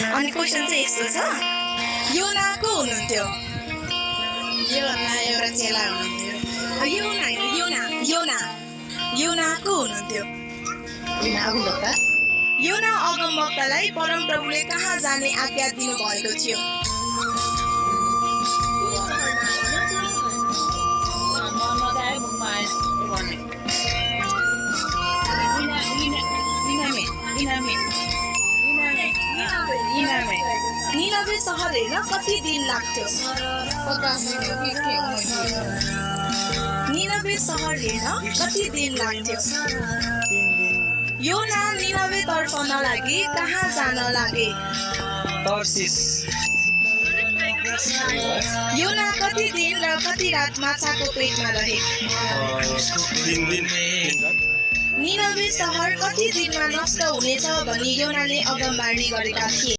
अनि क्वेसन चाहिँ यस्तो छ, योना को हुनुहुन्थ्यो? योना एउटा चेला हुनुहुन्थ्यो। योना होइन, योना योना योना को हुनुहुन्थ्यो? योना अगमवक्तालाई परमप्रभुले कहाँ जाने आज्ञा दिनुभएको थियो? निनवे सहर हेर्न कति दिन लाग्थ्यो? निनवे सहर हेर्न कति दिन लाग्थ्यो? योना निनवे तर्फ नलागी कहाँ जान लागे? तर्सिस। योना कति दिन र कति रात माछाको पेटमा रहे? 3 दिन। निनवे सहर कति दिनमा नष्ट हुनेछ भनी योनाले अगमबाणी गरेका थिए?